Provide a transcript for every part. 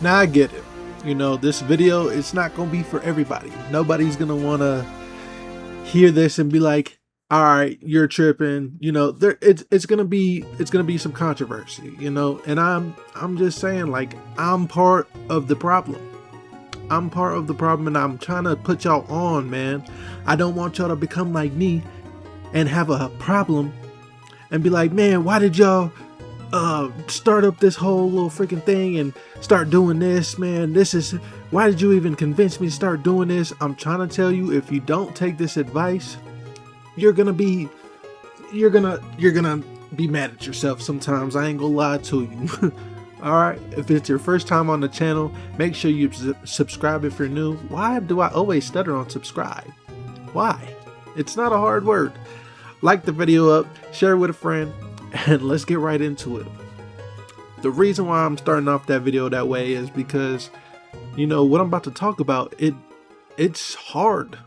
Now I get it. You know, this video, it's not gonna be for everybody. Nobody's gonna wanna hear this and be like, all right, you're tripping. You know, it's gonna be some controversy, you know, and I'm just saying, like, I'm part of the problem. I'm part of the problem, and I'm trying to put y'all on, man. I don't want y'all to become like me and have a problem and be like, man, why did y'all start up this whole little freaking thing and start doing this, man? Why did you even convince me to start doing this? I'm trying to tell you, if you don't take this advice, you're gonna be mad at yourself sometimes. I ain't gonna lie to you. All right, if it's your first time on the channel, make sure you subscribe if you're new. Why do I always stutter on subscribe? Why? It's not a hard word. Like the video up, share it with a friend, and let's get right into it. The reason why I'm starting off that video that way is because, you know, what I'm about to talk about, it's hard.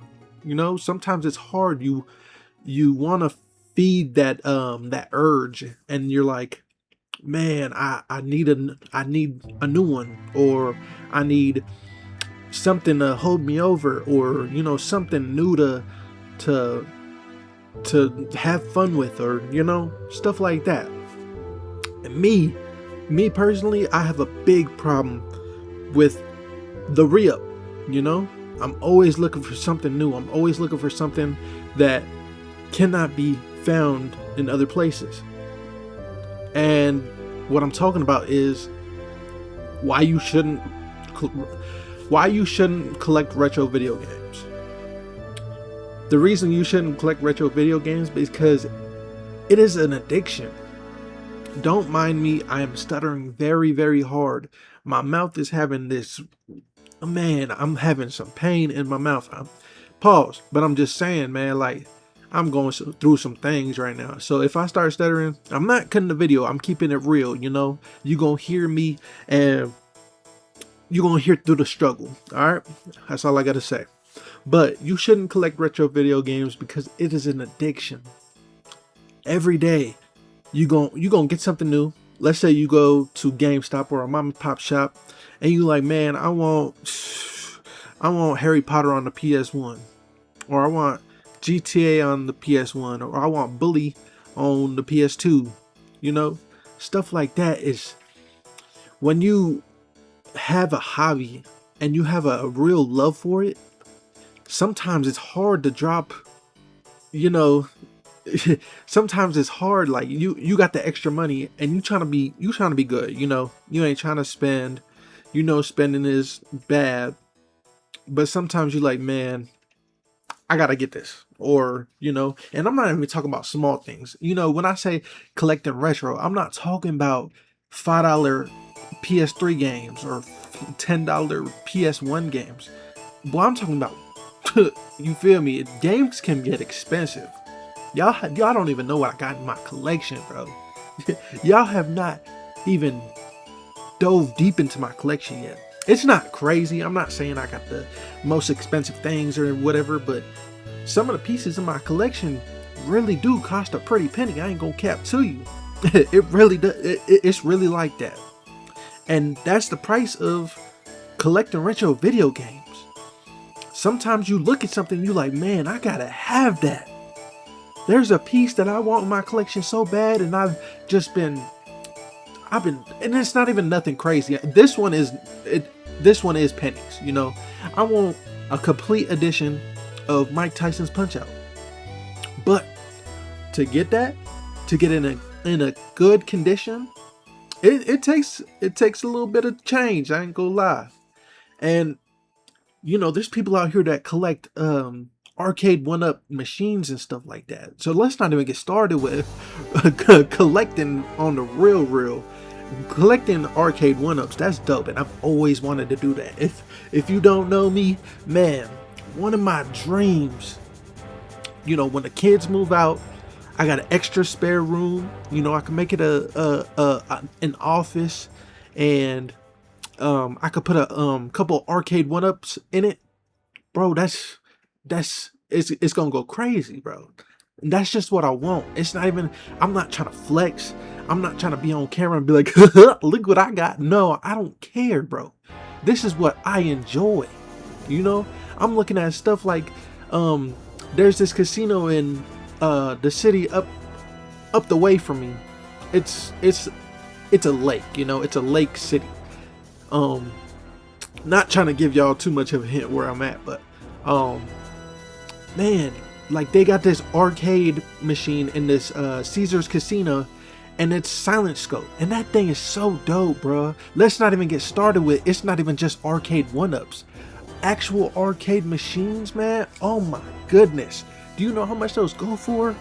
You know, sometimes it's hard. You want to feed that urge, and you're like, man, I need a new one, or I need something to hold me over, or, you know, something new to have fun with, or, you know, stuff like that. And me personally, I have a big problem with the re-up. You know, I'm always looking for something new. I'm always looking for something that cannot be found in other places. And what I'm talking about is why you shouldn't collect retro video games. The reason you shouldn't collect retro video games is because it is an addiction. Don't mind me, I am stuttering very, very hard. My mouth is having this, man, I'm having some pain in my mouth. Pause, but I'm just saying, man, like, I'm going through some things right now. So if I start stuttering, I'm not cutting the video. I'm keeping it real, you know. You're going to hear me, and you're going to hear through the struggle, all right? That's all I got to say. But you shouldn't collect retro video games because it is an addiction. Every day, you're gonna get something new. Let's say you go to GameStop or a mom and pop shop, and you like, man, I want Harry Potter on the PS1, or I want GTA on the PS1, or I want Bully on the PS2. You know, stuff like that. Is when you have a hobby and you have a real love for it, sometimes it's hard to drop, you know. Sometimes it's hard, like you got the extra money and you trying to be good, you know. You ain't trying to spend, you know, spending is bad, but sometimes you like, man, I gotta get this, or, you know. And I'm not even talking about small things, you know. When I say collecting retro, I'm not talking about $5 PS3 games or $10 PS1 games. Well, I'm talking about you feel me, games can get expensive. Y'all don't even know what I got in my collection, bro. Y'all have not even dove deep into my collection yet. It's not crazy. I'm not saying I got the most expensive things or whatever, but some of the pieces in my collection really do cost a pretty penny. I ain't gonna cap to you. It really does. It's really like that. And that's the price of collecting retro video games. Sometimes you look at something, you like, man, I gotta have that. There's a piece that I want in my collection so bad, and I've been, and it's not even nothing crazy. This one is pennies, you know. I want a complete edition of Mike Tyson's Punch-Out. But to get that, to get in a good condition, it takes a little bit of change. I ain't gonna lie. And, you know, there's people out here that collect arcade 1-up machines and stuff like that. So let's not even get started with collecting on the real. Collecting arcade 1-ups, that's dope, and I've always wanted to do that. If you don't know me, man, one of my dreams, you know, when the kids move out, I got an extra spare room, you know, I can make it an office, and I could put a couple arcade 1-ups in it. Bro, it's gonna go crazy, bro. And that's just what I want. It's not even, I'm not trying to flex. I'm not trying to be on camera and be like, look what I got. No, I don't care, bro. This is what I enjoy. You know, I'm looking at stuff like, there's this casino in the city up the way from me. It's a lake, you know, it's a lake city. Not trying to give y'all too much of a hint where I'm at, but man, like they got this arcade machine in this Caesar's Casino, and it's silent scope, and that thing is so dope, bro. Let's not even get started with, it's not even just arcade one-ups, actual arcade machines, man. Oh my goodness, do you know how much those go for?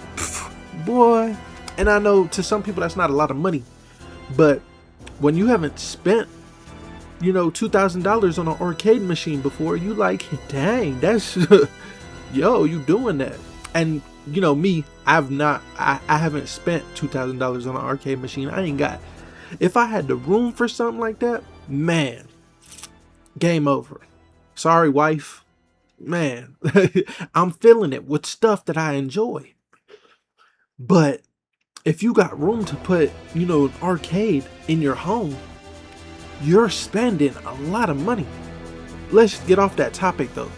Boy. And I know to some people that's not a lot of money, but when you haven't spent, you know, $2,000 on an arcade machine before, you like, dang, that's yo, you doing that. And you know me, I haven't spent $2,000 on an arcade machine. I ain't got, if I had the room for something like that, man, game over. Sorry, wife, man. I'm feeling it with stuff that I enjoy. But if you got room to put, you know, an arcade in your home, you're spending a lot of money. Let's get off that topic though.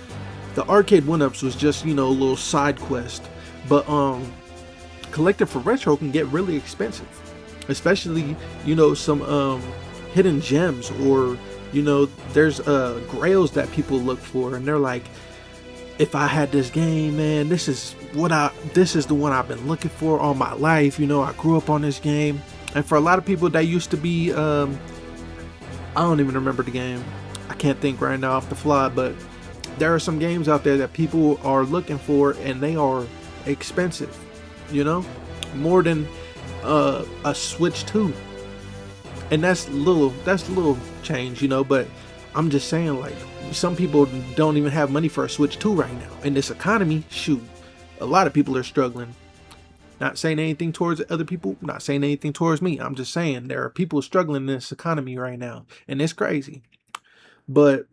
The arcade one-ups was just, you know, a little side quest. But collecting for retro can get really expensive. Especially, you know, some hidden gems, or, you know, there's grails that people look for, and they're like, if I had this game, man, this is the one I've been looking for all my life. You know, I grew up on this game. And for a lot of people, that used to be I don't even remember the game. I can't think right now off the fly, but there are some games out there that people are looking for, and they are expensive, you know, more than a Switch 2. And that's little change, you know, but I'm just saying, like, some people don't even have money for a Switch 2 right now. In this economy, shoot, a lot of people are struggling. Not saying anything towards other people, not saying anything towards me. I'm just saying there are people struggling in this economy right now, and it's crazy. But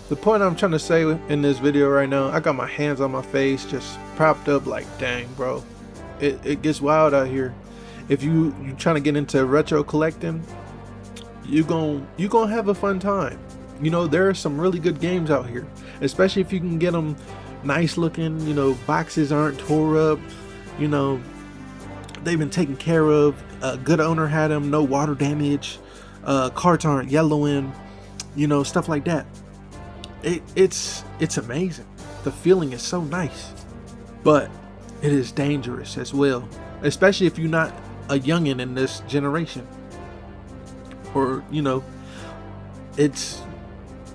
the point I'm trying to say in this video right now, I got my hands on my face, just propped up, like, dang, bro, it gets wild out here. If you trying to get into retro collecting, you gonna have a fun time. You know, there are some really good games out here, especially if you can get them nice looking, you know, boxes aren't tore up, you know, they've been taken care of, a good owner had them, no water damage, carts aren't yellowing, you know, stuff like that. It's amazing. The feeling is so nice, but it is dangerous as well, especially if you're not a youngin in this generation, or, you know, it's,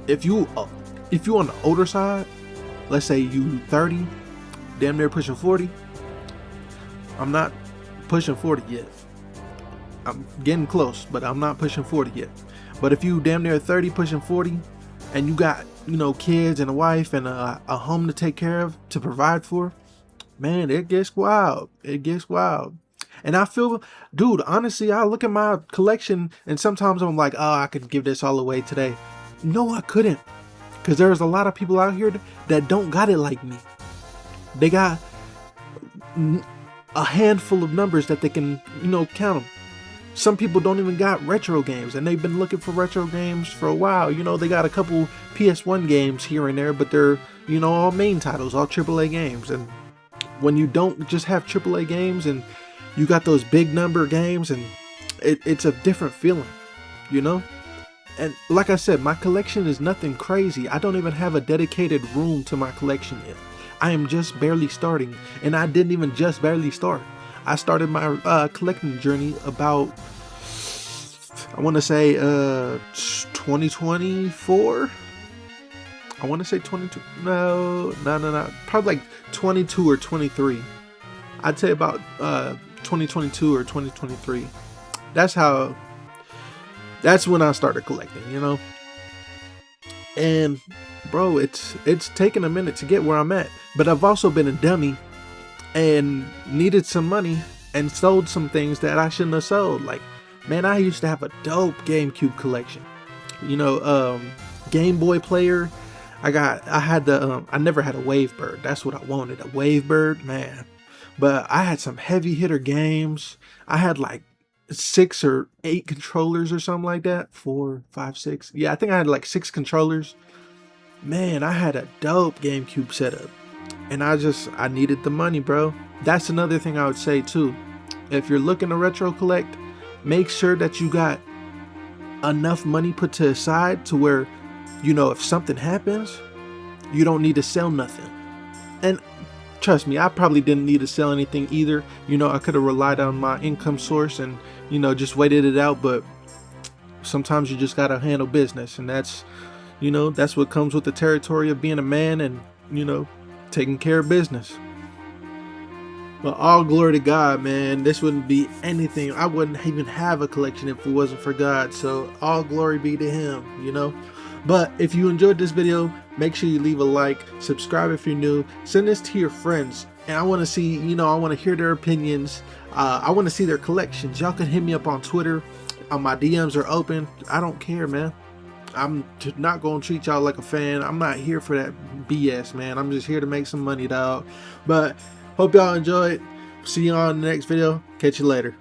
if you on the older side, let's say you 30, damn near pushing 40. I'm not pushing 40 yet. I'm getting close, but I'm not pushing 40 yet. But if you damn near 30, pushing 40, and you got, you know, kids and a wife and a home to take care of, to provide for, man, it gets wild. It gets wild. And I feel, dude, honestly, I look at my collection and sometimes I'm like, oh, I could give this all away today. No, I couldn't. Because there's a lot of people out here that don't got it like me. They got a handful of numbers that they can, you know, count them. Some people don't even got retro games, and they've been looking for retro games for a while. You know, they got a couple PS1 games here and there, but they're, you know, all main titles, all AAA games. And when you don't just have AAA games and you got those big number games, and it's a different feeling, you know? And like I said, my collection is nothing crazy. I don't even have a dedicated room to my collection yet. I am just barely starting, and I didn't even just barely start. I started my collecting journey about, I want to say 2024. I want to say 22. No. Probably like 22 or 23. I'd say about 2022 or 2023. That's when I started collecting, you know. And bro, it's taken a minute to get where I'm at, but I've also been a dummy and needed some money and sold some things that I shouldn't have sold. Like, man, I used to have a dope GameCube collection, you know, Game Boy player. I never had a Wavebird. That's what I wanted, a Wavebird, man. but I had some heavy hitter games. I had like 6 or 8 controllers or something like that. 4, 5, 6. Yeah, I think I had like 6 controllers. Man, I had a dope GameCube setup, and I needed the money, bro. That's another thing I would say too. If you're looking to retro collect, make sure that you got enough money put to the side to where, you know, if something happens, you don't need to sell nothing. And trust me, I probably didn't need to sell anything either. You know, I could have relied on my income source and, you know, just waited it out. But sometimes you just gotta handle business, and that's, you know, that's what comes with the territory of being a man and, you know, taking care of business. But all glory to God, man. This wouldn't be anything. I wouldn't even have a collection if it wasn't for God. So all glory be to him, you know. But if you enjoyed this video, make sure you leave a like, subscribe if you're new, send this to your friends. And I want to see, you know, I want to hear their opinions. I want to see their collections. Y'all can hit me up on Twitter. My DMs are open. I don't care, man. I'm not going to treat y'all like a fan. I'm not here for that BS, man. I'm just here to make some money, dog. But hope y'all enjoyed. See you on the next video. Catch you later.